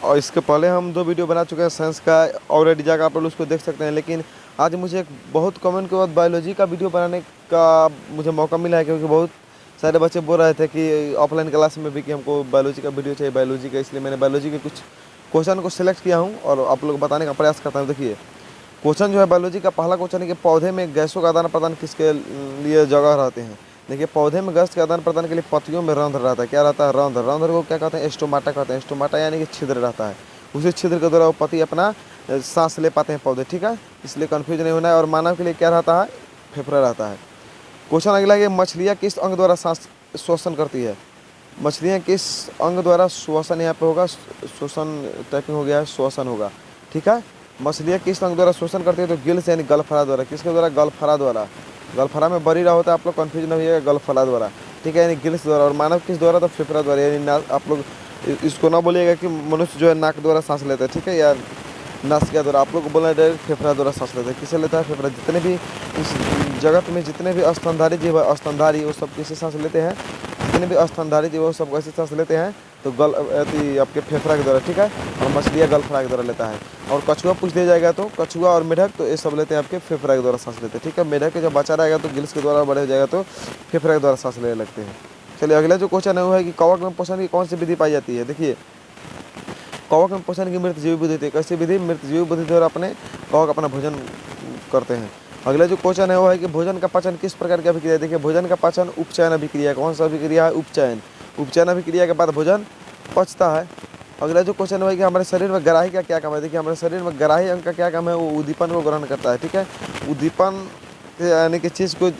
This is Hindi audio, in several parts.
और इसके पहले हम 2 वीडियो बना चुके हैं साइंस का, ऑलरेडी जाकर आप लोग उसको देख सकते हैं। लेकिन आज मुझे एक बहुत कमेंट के बाद बायोलॉजी का वीडियो बनाने का मुझे मौका मिला है, क्योंकि बहुत सारे बच्चे बोल रहे थे कि ऑफलाइन क्लास में भी कि हमको बायोलॉजी का वीडियो चाहिए बायोलॉजी का, इसलिए मैंने बायोलॉजी के कुछ क्वेश्चन को सिलेक्ट किया हूँ और आप लोग बताने का प्रयास करता हूँ। देखिए क्वेश्चन जो है बायोलॉजी का, पहला क्वेश्चन है कि पौधे में गैसों का आदान प्रदान किसके लिए जगह रहते हैं। देखिए पौधे में गैस के आदान प्रदान के लिए पत्तियों में रंध्र रहता है। क्या रहता है? रंध्र। रंध्र को क्या कहते हैं? स्टोमाटा कहते हैं। स्टोमाटा यानी कि छिद्र रहता है, उसी छिद्र के द्वारा वो पत्ती अपना सांस ले पाते हैं पौधे, ठीक है, इसलिए कन्फ्यूज नहीं होना है। और मानव के लिए क्या रहता है? फेफड़ा रहता है। क्वेश्चन अगला है कि मछलियाँ किस अंग द्वारा सांस श्वसन करती है। मछलियाँ किस अंग द्वारा श्वसन, यहाँ पे होगा श्वसन, टाइपिंग हो गया है, श्वसन होगा, ठीक है। मछलियाँ किस अंग द्वारा शोषण करती है? तो गिल्स यानी गलफरा द्वारा। किसके द्वारा? गलफरा द्वारा। गलफरा में बरी रहा होता है, आप लोग कन्फ्यूज नहीं होइएगा, गलफरा द्वारा, ठीक है, यानी गिल्स द्वारा। और मानव किस द्वारा? तो फेफड़ा द्वारा, यानी आप लोग इसको ना बोलिएगा कि मनुष्य जो है नाक द्वारा सांस लेता है, ठीक है, या नासिका द्वारा। आप लोग को बोलना है डायरेक्ट फेफड़ा द्वारा सांस लेते हैं। किसे लेता है? फेफड़ा। जितने भी इस जगत में जितने भी स्तनधारी जीव है, स्तनधारी, वो सब किससे सांस लेते हैं? जितने भी स्तनधारी जीव वो सब कैसे सांस लेते हैं? तो आपके फेफड़ा के द्वारा, ठीक है। और मछलियाँ गलफड़ा के द्वारा लेता है। और कछुआ पूछ दिया जाएगा तो कछुआ और मेढक, तो ये सब लेते हैं आपके फेफड़ा के द्वारा सांस लेते हैं, ठीक है। मेढक के जब बच्चा रहेगा तो गिल्स के द्वारा, बड़े हो जाएगा तो फेफड़ा के द्वारा सांस लेने लगते हैं। चलिए अगला जो क्वेश्चन है वो है कि कवक में पोषण की कौन सी विधि पाई जाती है। देखिए कवक में पोषण की मृत जीव विधि होती है। कैसी विधि? मृत जीव विधि द्वारा अपने कवक अपना भोजन करते हैं। अगला जो क्वेश्चन है वो है कि भोजन का पाचन किस प्रकार की अभिक्रिया है। देखिए भोजन का पाचन उपचयन अभिक्रिया। कौन सा अभिक्रिया है? उपचयन। उपचयन अभिक्रिया के बाद भोजन पचता है। अगला जो क्वेश्चन है कि हमारे शरीर में ग्राही का क्या काम है। देखिए हमारे शरीर में ग्राही अंग का क्या काम है? वो उद्दीपन को ग्रहण करता है, ठीक है। उद्दीपन यानी कि चीज़ को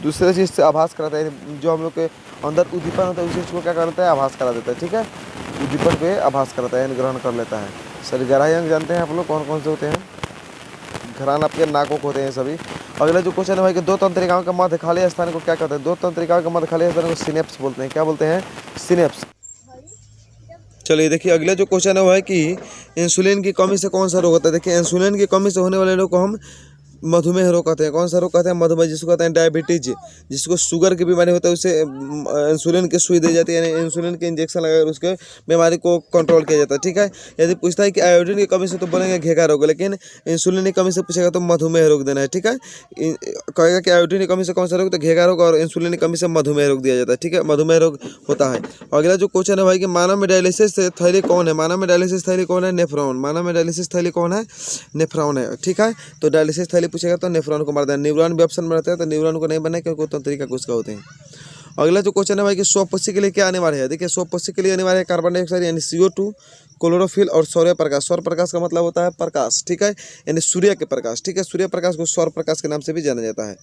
दूसरे चीज़ से आभास कराता है। जो हम लोग के अंदर उद्दीपन होता है उसी चीज़ को क्या करता है? आभास करा देता है, ठीक है। उद्दीपन को आभास कराता है यानी ग्रहण कर लेता है। शरीर ग्राही अंग जानते हैं आप लोग कौन कौन से होते हैं? घरान आपके नाकों को होते हैं सभी। अगला जो क्वेश्चन है कि दो तंत्रिकाओं के मध्य खाली स्थान को क्या कहते हैं। दो तंत्रिकाओं के मध्य खाली स्थान को सिनेप्स बोलते हैं। क्या बोलते हैं? सिनेप्स। चलिए देखिए अगला जो क्वेश्चन है वो है कि इंसुलिन की कमी से कौन सा रोग होता है। देखिए इंसुलिन की कमी से होने वाले रोग को हम मधुमेह रोग कहते हैं। कौन सा रोग कहते हैं? मधुमेह, जिसको कहते हैं डायबिटीज। जिसको शुगर की बीमारी होता है उसे इंसुलिन की सुई दी जाती है, यानी इंसुलिन के इंजेक्शन लगाकर उसके बीमारी को कंट्रोल किया जाता है, ठीक है। यदि पूछता है कि आयोडीन की कमी से तो बोलेंगे घेगा रोग, लेकिन इंसुलिन की कमी से पूछेगा तो मधुमेह रोग देना है, ठीक है। कहेगा कि आयोडीन की कमी से कौन सा रोग, तो घेगा रोग, और इंसुलिन की कमी से मधुमेह रोग दिया जाता है, ठीक है, मधुमेह रोग होता है। अगला जो क्वेश्चन है भाई कि मानव में डायलिसिस थैली कौन है। मानव में डायलिसिस थैली कौन है? नेफ्रॉन। मानव में डायलिसिस थैली कौन है? नेफ्रॉन है, ठीक है। तो डायलिसिस थैली पूछेगा तो नेफ्रॉन को मार देना। न्यूरॉन भी ऑप्शन में रहता है तो न्यूरॉन को नहीं बनना है, क्योंकि वो तंत्रिका कोशिका होते हैं। अगला जो क्वेश्चन है भाई कि स्वपक्षी के लिए क्या अनिवार्य है। देखिए स्वपक्षी के लिए अनिवार्य है कार्बन डाइऑक्साइड यानी CO2, क्लोरोफिल और सौर्य प्रकाश। सौर प्रकाश का मतलब होता है प्रकाश, ठीक है, यानी सूर्य के प्रकाश, ठीक है। सूर्य प्रकाश को सौर प्रकाश के नाम से भी जाना जाता है।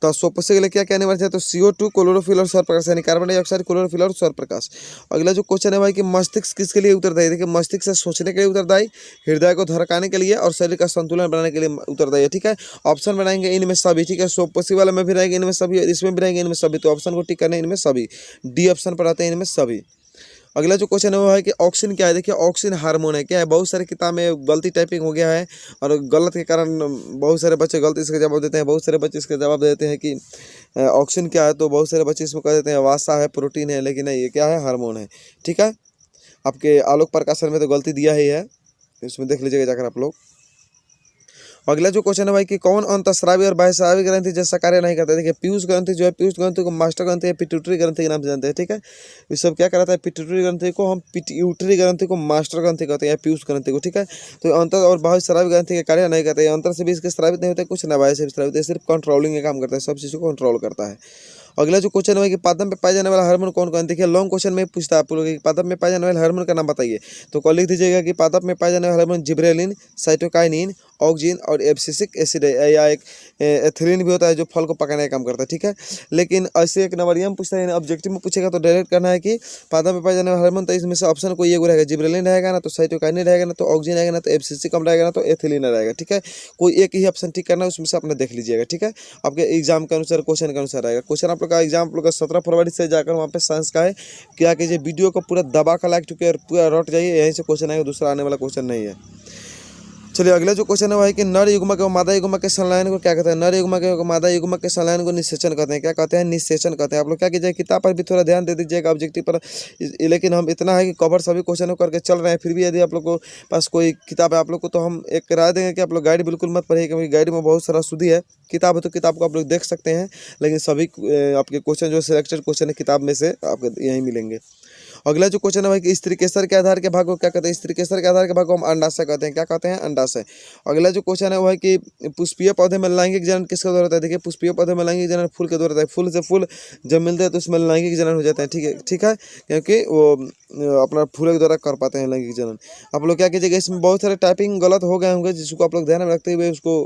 तो स्वपक्षी के लिए क्या क्या अनिवार्य है? तो CO2, क्लोरोफिल और सौर प्रकाश, यानी कार्बन डाइऑक्साइड, क्लोरोफिल और सौर प्रकाश। अगला जो क्वेश्चन है भाई कि मस्तिष्क किसके लिए उत्तरदायी। देखिए मस्तिष्क से सोचने के लिए उत्तरदायी, हृदय को धड़काने के लिए और शरीर का संतुलन बनाने के लिए उत्तरदायी है, ठीक है। ऑप्शन बनाएंगे इनमें सभी, ठीक है। स्वपक्षी वाले में भी रहेंगे इनमें सभी, इसमें भी रहेंगे इनमें सभी, तो ऑप्शन को टिक करना है इनमें सभी। डी ऑप्शन पर आते हैं इनमें सभी। अगला जो क्वेश्चन है वो है कि ऑक्सिन क्या है। देखिए ऑक्सिन हार्मोन है। क्या है? बहुत सारे किताब में गलती टाइपिंग हो गया है और गलत के कारण बहुत सारे बच्चे गलती इसका जवाब देते हैं। बहुत सारे बच्चे इसका जवाब देते हैं कि ऑक्सिन क्या है, तो बहुत सारे बच्चे इसमें कह देते हैं वसा है, प्रोटीन है, लेकिन नहीं, ये क्या है? हार्मोन है, ठीक है। आपके आलोक प्रकाशन में तो गलती दिया ही है, इसमें देख लीजिएगा जाकर आप लोग। अगला जो क्वेश्चन है भाई कि कौन अंतःस्रावी और बाह्यस्रावी ग्रंथि जैसा कार्य नहीं करता है। देखिए पीयूष ग्रंथि जो है, पीयूष ग्रंथि को मास्टर ग्रंथि या पिट्यूटरी ग्रंथि के नाम से जानते हैं, ठीक है। ये सब क्या कराता है? पिट्यूटरी ग्रंथि को हम पिट्यूटरी ग्रंथि को मास्टर ग्रंथि कहते हैं, या पीयूष ग्रंथि को, ठीक है। तो अंतर और बाह्यस्रावी ग्रंथि के कार्य नहीं करते हैं। अंतर से भी इसके स्रावित नहीं होते, कुछ न बाह्य से भी स्रावित है, सिर्फ कंट्रोलिंग का काम करता है, सब चीज़ों को कंट्रोल करता है। अगला जो क्वेश्चन है कि पादप में पाए जाने वाला हार्मोन कौन कौन। देखिए लॉन्ग क्वेश्चन में पूछता है आप लोग कि पादप में पाए जाने वाले हार्मोन का नाम बताइए, तो कॉल लिख दीजिएगा कि पादप में पाए जाने वाला हार्मोन जिब्रेलिन, साइटोकाइनिन, ऑक्सिन और एब्सिसिक एसिड है, या एक एथिलीन भी होता है जो फल को पकाने का काम करता है, ठीक है। लेकिन ऐसे एक नंबरिया में पूछता है, ऑब्जेक्टिव में पूछेगा तो डायरेक्ट करना है कि पादप में पाए जाने वाला हार्मोन, तो इसमें से ऑप्शन कोई एक रहेगा, जिब्रेलिन रहेगा ना, तो साइटोकाइनिन रहेगा ना, तो ऑक्सिन रहेगा ना, तो एब्सिसिक रहेगा ना, तो एथिलीन रहेगा, ठीक है। कोई एक ही ऑप्शन ठीक करना है, उसमें से अपने देख लीजिएगा, ठीक है। आपके एग्जाम के अनुसार, क्वेश्चन के अनुसार रहेगा। क्वेश्चन आप लोग का एग्जाम आप लोग का 17 फरवरी से जाकर वहाँ पे साइंस का है। क्या कीजिए वीडियो को पूरा दबा कर लाइक टू और पूरा रट जाइए, यहीं से क्वेश्चन आएगा, दूसरा आने वाला क्वेश्चन नहीं है। चलिए अगला जो क्वेश्चन है भाई कि नर युग्मक एवं मादा युग्मक के संलयन को क्या कहते हैं। नर युग्मक एवं मादा युग्मक के संलयन को निषेचन कहते हैं। क्या कहते हैं? निषेचन कहते हैं। आप लोग क्या कीजिए, किताब पर भी थोड़ा ध्यान दे दीजिएगा ऑब्जेक्टिव पर। लेकिन हम इतना है कि कवर सभी क्वेश्चनों करके चल रहे हैं, फिर भी यदि आप लोग को पास कोई किताब है आप लोग को, तो हम एक राय देंगे कि आप लोग गाइड बिल्कुल मत पढ़िए, क्योंकि गाइड में बहुत सारा शुद्धि है। किताब है तो किताब को आप लोग देख सकते हैं, लेकिन सभी आपके क्वेश्चन जो सिलेक्टेड क्वेश्चन है किताब में से आपको यहीं मिलेंगे। अगला जो क्वेश्चन है भाई कि स्त्रीकेसर के आधार के भाग को क्या कहते हैं। स्त्रीकेसर के आधार के भाग को हम अंडाशय कहते हैं। क्या कहते हैं? अंडाशय। अगला जो क्वेश्चन है वो है कि पुष्पीय पौधे में लैंगिक जनन किसके द्वारा होता है। देखिए पुष्पीय पौधे में लैंगिक जनन फूल के द्वारा होता है। फूल से फूल जब मिलते हैं तो उसमें लैंगिक जनन हो जाता है। ठीक है, क्योंकि वो अपना फूल के द्वारा कर पाते हैं लैंगिक जनन। आप लोग क्या कीजिएगा, इसमें बहुत सारे टाइपिंग गलत हो गए होंगे, जिसको आप लोग ध्यान में रखते हुए उसको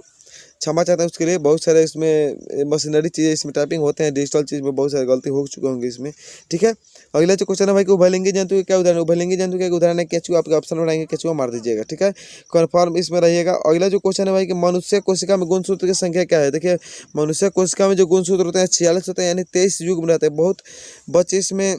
क्षमा चाहते हैं उसके लिए। बहुत सारे इसमें मशीनरी चीज़ें इसमें टाइपिंग होते हैं, डिजिटल चीज़ में बहुत सारी गलती हो चुके होंगे इसमें। ठीक है, अगला जो क्वेश्चन है भाई कि उभयलिंगी जंतु के क्या उदाहरण। उभयलिंगी जंतु के उदाहरण है केचुआ। आपके ऑप्शन बनाएंगे केचुआ मार दीजिएगा। ठीक है, कन्फर्म इसमें रहिएगा। अगला जो क्वेश्चन है भाई कि मनुष्य कोशिका में गुणसूत्र की संख्या क्या है। देखिए मनुष्य कोशिका में जो गुणसूत्र होते हैं 46 होते हैं, यानी 23 युग्म रहते हैं। बहुत बच्चे इसमें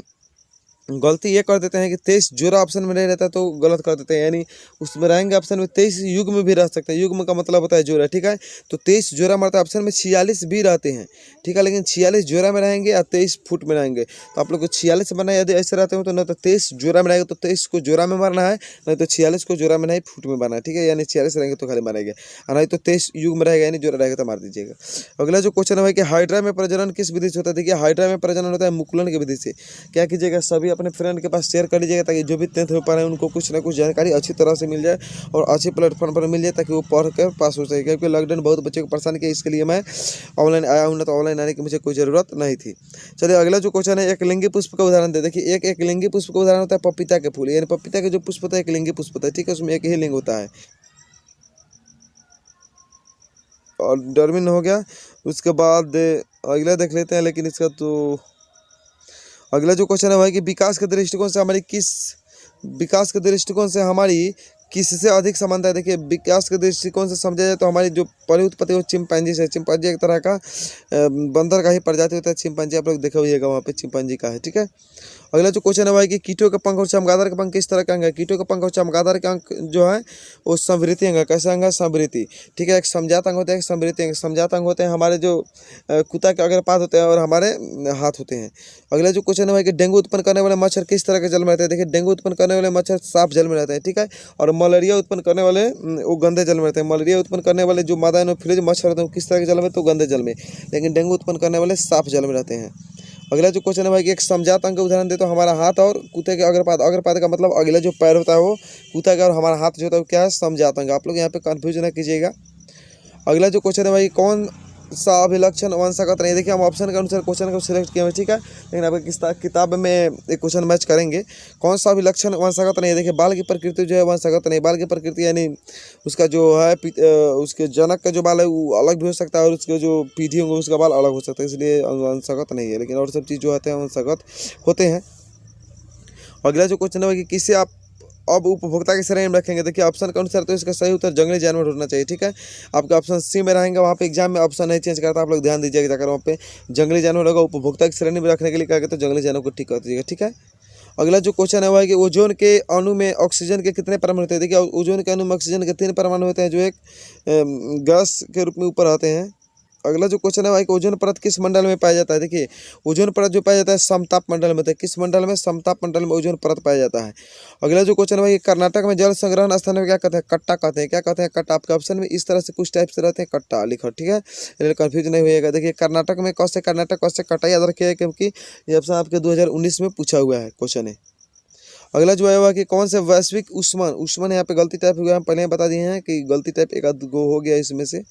गलती ये कर देते हैं कि 23 जोड़ा ऑप्शन में नहीं रहता तो गलत कर देते हैं, यानी उसमें रहेंगे ऑप्शन में 23 युग्म में भी रह सकते हैं। युग्म का मतलब होता है जोड़ा। ठीक है, तो 23 जोड़ा मतलब ऑप्शन में 46 भी रहते हैं। ठीक है, लेकिन 46 जोड़ा में रहेंगे या 23 फुट में रहेंगे, तो आप लोग को 46 बनना है। यदि ऐसे रहते हो तो न तो 23 जोड़ा में रहेगा तो 23 को जोड़ा में मारना है, नहीं तो 46 को जोड़ा में नहीं फुट में मारना है। ठीक है, यानी 46 रहेंगे तो खाली मारेंगे, और नहीं तो 23 युग्म में रहेगा यानी जोड़ा रहेगा तो मार दीजिएगा। अगला जो क्वेश्चन है भाई कि हाइड्रा में प्रजनन किस विधि से होता है। देखिए हाइड्रा में प्रजनन होता है मुकुलन की विधि से। क्या कीजिएगा, सभी अपने फ्रेंड के पास शेयर कर लीजिएगा, ताकि जो भी 10th में पढ़ रहे हैं उनको कुछ ना कुछ जानकारी अच्छी तरह से मिल जाए और अच्छे प्लेटफॉर्म पर मिल जाए, ताकि वो पढ़ कर पास हो सके। क्योंकि लॉकडाउन बहुत बच्चे को परेशान किया, इसके लिए मैं ऑनलाइन आया हूँ, ना तो ऑनलाइन आने की मुझे कोई ज़रूरत नहीं थी। चलिए अगला जो क्वेश्चन है एक लिंगी पुष्प का उदाहरण दे। देखिए एक लिंगी पुष्प का उदाहरण होता है पपीता के फूल, यानी पपीता के जो पुष्प होता है एक लिंगी पुष्प होता है। ठीक है, उसमें एक ही लिंग होता है। और डरमिन हो गया। उसके बाद अगला देख लेते हैं, लेकिन इसका तो अगला जो क्वेश्चन है भाई कि विकास के दृष्टिकोण से हमारी किससे अधिक समानता है। देखिए विकास के दृष्टिकोण से समझा जाए तो हमारी जो पहली उत्पत्ति वो चिंपैंजी से। चिंपैंजी एक तरह का बंदर का ही प्रजाति होता है चिंपैंजी, आप लोग देखे होइएगा वहाँ पे चिंपैंजी का है। ठीक है, अगला जो क्वेश्चन है भाई कि कीटों के पंख और चमगादड़ के पंख किस तरह का अंग है। कीटों के पंख और चमगादड़ के अंग जो है वो संवृत्ति अंग है। कैसा अंग है? संवृत्ति। ठीक है, एक समझात अंग होते हैं, एक संवृत्ति अंग। समझात अंग होते हैं हमारे जो कुत्ता के अग्रपाद होते हैं और हमारे हाथ होते हैं। अगला जो क्वेश्चन है भाई कि डेंगू उत्पन्न करने वाले मच्छर किस तरह के जल में रहते हैं। देखिए डेंगू उत्पन्न करने वाले मच्छर साफ जल में रहते हैं। ठीक है, और मलेरिया उत्पन्न करने वाले वो गंदे जल में रहते हैं। मलेरिया उत्पन्न करने वाले जो मादा एनोफिलीज मच्छर होते हैं वो किस तरह के जल में, तो गंदे जल में। लेकिन डेंगू उत्पन्न करने वाले साफ जल में रहते हैं। अगला जो क्वेश्चन है भाई कि एक समझात अंग का उदाहरण दे। तो हमारा हाथ और कुत्ते के अग्रपाद। अग्रपाद का मतलब अगला जो पैर होता है वो कुत्ता का, और हमारा हाथ जो होता है वो क्या है? समझात अंग। आप लोग यहाँ पे कंफ्यूज ना कीजिएगा। अगला जो क्वेश्चन है भाई कौन सा अभिलक्षण वंशागत नहीं। देखिए हम ऑप्शन के अनुसार क्वेश्चन को सिलेक्ट किए हैं। ठीक है, लेकिन आपकी किताब में एक क्वेश्चन मैच करेंगे। कौन सा अभिलक्षण वंशागत नहीं है। देखिए बाल की प्रकृति जो है वंशागत नहीं। बाल की प्रकृति यानी उसका जो है उसके जनक का जो बाल है वो अलग भी हो सकता है, और उसके जो पीढ़ी होंगे उसका बाल अलग हो सकता है, इसलिए वंशागत नहीं है। लेकिन और सब चीज़ जो होते हैं वंशागत होते हैं। अगला जो क्वेश्चन है कि किसे आप अब उपभोक्ता की श्रेणी में रखेंगे। देखिए ऑप्शन के अनुसार तो इसका सही उत्तर जंगली जानवर होना चाहिए। ठीक है, आपका ऑप्शन सी में रहेंगे, वहाँ पे एग्जाम में ऑप्शन नहीं चेंज करता, आप लोग ध्यान दीजिएगा जाकर वहाँ पे जंगली जानवर होगा। उपभोक्ता की श्रेणी में रखने के लिए कहा गया तो जंगली जानवर को ठीक कर दीजिएगा। ठीक है, अगला जो क्वेश्चन है वह है कि ओजोन के अणु में ऑक्सीजन के कितने परमाणु होते हैं। देखिए ओजोन के अणु में ऑक्सीजन के 3 परमाणु होते हैं, जो एक गैस के रूप में ऊपर आते हैं। अगला जो क्वेश्चन है भाई कि ओजोन परत किस मंडल में पाया जाता है। देखिए ओजोन परत जो पाया जाता है समताप मंडल में होता है। किस मंडल में? समताप मंडल में ओजोन परत पाया जाता है। अगला जो क्वेश्चन है भाई कर्नाटक में जल संग्रहण स्थान में क्या कहते हैं। कट्टा कहते हैं। क्या कहते हैं? कट्टा। आपके ऑप्शन में इस तरह से कुछ टाइप से रहते हैं, कट्टा लिखो। ठीक है, कन्फ्यूज नहीं होइएगा। देखिए कर्नाटक में कौन से कर्नाटक कौन से कट्टा याद रखिएगा, क्योंकि ये ऑप्शन आपके 2019 में पूछा हुआ है क्वेश्चन है। अगला जो है वह कि कौन से वैश्विक उष्मन यहाँ पे गलती टाइप हुआ है, हम पहले बता दिए हैं कि गलती टाइप एक आध गो हो गया इसमें से।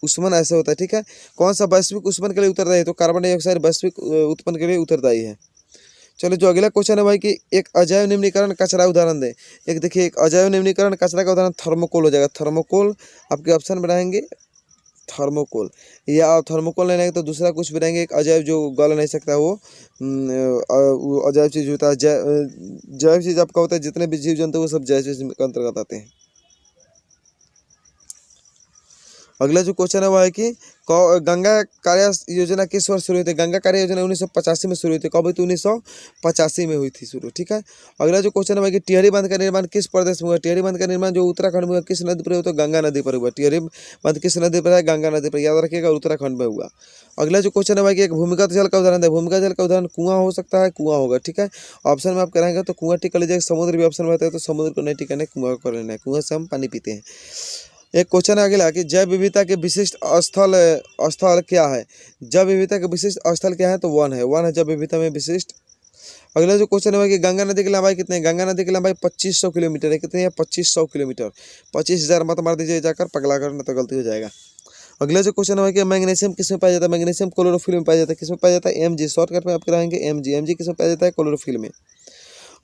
उष्मन ऐसे होता है। ठीक है, कौन सा वैश्विक उष्मन के लिए उत्तरदायी है, तो कार्बन डाइऑक्साइड वैश्विक उत्पन्न के लिए उत्तरदायी है। चलो जो अगला क्वेश्चन है भाई कि एक अजैव निम्नीकरण कचरा उदाहरण दें। एक देखिए एक अजैव निम्नीकरण कचरा का उदाहरण थर्मोकोल हो जाएगा। थर्मोकोल आपके ऑप्शन में रहेंगे थर्मोकोल, या थर्मोकोल नहीं रहेंगे तो दूसरा कुछ भी रहेंगे। एक अजैव जो गल नहीं सकता वो अजैव चीज़ होता है। जैव चीज़ आपका होता है, जितने भी जीव जंतु वो सब जैव चीज के अंतर्गत आते हैं। अगला जो क्वेश्चन है वो है कि गंगा कार्य योजना किस वर्ष शुरू हुई थी? गंगा कार्य योजना 1985 में शुरू हुई थी। कब हुई थी? 1985 में हुई थी शुरू। ठीक है। अगला जो क्वेश्चन है कि टिहरी बांध का निर्माण किस प्रदेश में हुआ? टिहरी बांध का निर्माण जो उत्तराखंड में हुआ, किस नदी पर हुआ? तो गंगा नदी पर हुआ। टिहरी बांध किस नदी पर है? गंगा नदी पर, याद रखिएगा, उत्तराखंड में हुआ। अगला जो क्वेश्चन है भाई कि एक भूमिगत जल का उदाहरण है। भूमिगत जल का उदाहरण कुआं हो सकता है, कुआं होगा। ठीक है। ऑप्शन में आप कराएंगे तो कुआं टिक कर लीजिएगा, समुद्र भी ऑप्शन में आता है तो समुद्र को नहीं टिकाना, कुआं को कर लेना है, कुआं से हम पानी पीते हैं। एक क्वेश्चन है अगला कि जैव विविधता के विशिष्ट स्थल क्या है? जैव विविधता के विशिष्ट स्थल क्या है? तो वन है, वन है जैव विविधता में विशिष्ट। अगला जो क्वेश्चन है कि गंगा नदी की लंबाई कितनी है? गंगा नदी की लंबाई 2500 किलोमीटर है। कितनी है? 2500 किलोमीटर। 25,000 मत मार दीजिए जाकर, पगला कर, न तो गलती हो जाएगा। अगला जो क्वेश्चन है कि मैग्नीशियम किस में पाया जाता है? मैग्नीशियम क्लोरोफिल में पाया जाता है। किस में पाया जाता है? एमजी, शॉर्टकट में आप कराएंगे एमजी। एमजी किस में पाया जाता है? क्लोरोफिल में।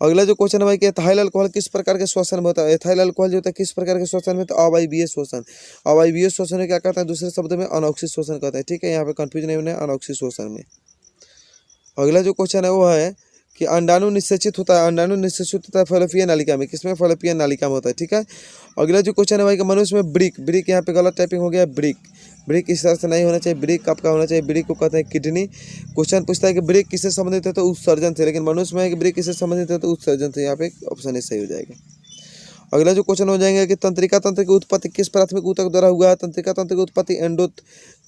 अगला जो क्वेश्चन है भाई कि एथाइल अल्कोहल किस प्रकार के श्वसन में होता है? एथाइल अल्कोहल जो होता है किस प्रकार के श्वसन में? तो अवायवीय श्वसन। अवायवीय श्वसन में क्या कहता है? दूसरे शब्द में अनॉक्सी श्वसन कहता है। ठीक है, यहाँ पे कंफ्यूज नहीं होना है, अनॉक्सी श्वसन में। अगला जो क्वेश्चन है वो है कि अंडाणु निषेचित होता है। अंडाणु निषेचित होता है फैलोपियन नालिका में। किसमें? फैलोपियन नालिका में होता है। ठीक है। अगला जो क्वेश्चन है भाई कि मनुष्य में ब्रिक, ब्रिक यहाँ पे गलत टाइपिंग हो गया, ब्रिक, ब्रिक इस तरह से नहीं होना चाहिए, ब्रिक आपका होना चाहिए। ब्रिक को कहते हैं किडनी। क्वेश्चन पूछता है कि ब्रिक किससे संबंधित है? तो उत्सर्जन से, लेकिन मनुष्य में है कि ब्रिक किससे संबंधित है? तो उत्सर्जन से। यहाँ पे ऑप्शन ए सही हो जाएगा। अगला जो क्वेश्चन हो जाएंगे कि तंत्रिका तंत्र की उत्पत्ति किस प्राथमिक ऊतक द्वारा हुआ है? तंत्रिका तंत्र की उत्पत्ति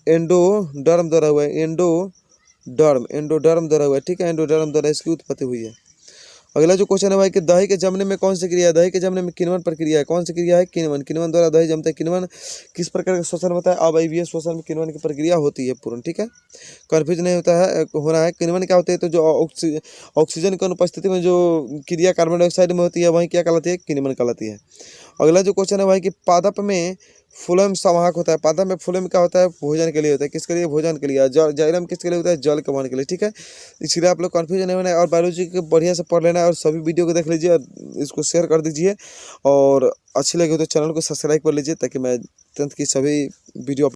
एंडोडर्म द्वारा हुआ है। एंडोडर्म द्वारा हुआ है। ठीक है, एंडोडर्म द्वारा इसकी उत्पत्ति हुई है। अगला जो क्वेश्चन है भाई कि दही के जमने में कौन सी क्रिया है? दही के जमने में किण्वन प्रक्रिया है। कौन सी क्रिया है? किण्वन। किण्वन द्वारा दही जमता है। किण्वन किस प्रकार का श्वसन होता है? अवायवीय श्वसन में किण्वन की प्रक्रिया होती है पूर्ण। ठीक है, कन्फ्यूज नहीं होता है, होना है। किण्वन क्या होती है? तो जो ऑक्सीजन की अनुपस्थिति में जो क्रिया कार्बन डाइऑक्साइड में होती है वही क्या कहलाती है? किण्वन कहलाती है। अगला जो क्वेश्चन है भाई कि पादप में फ्लोएम संवाहक होता है। पादप में फ्लोएम क्या होता है? भोजन के लिए होता है। किसके लिए? भोजन के लिए। जाइलम किसके लिए होता है? जल के वहन के लिए। ठीक है, इसलिए आप लोग कन्फ्यूजन नहीं होना है और बायोलॉजी को बढ़िया से पढ़ लेना है और सभी वीडियो को देख लीजिए और इसको शेयर कर दीजिए और अच्छी लगी हो तो चैनल को सब्सक्राइब कर लीजिए ताकि मैं 10th की सभी वीडियो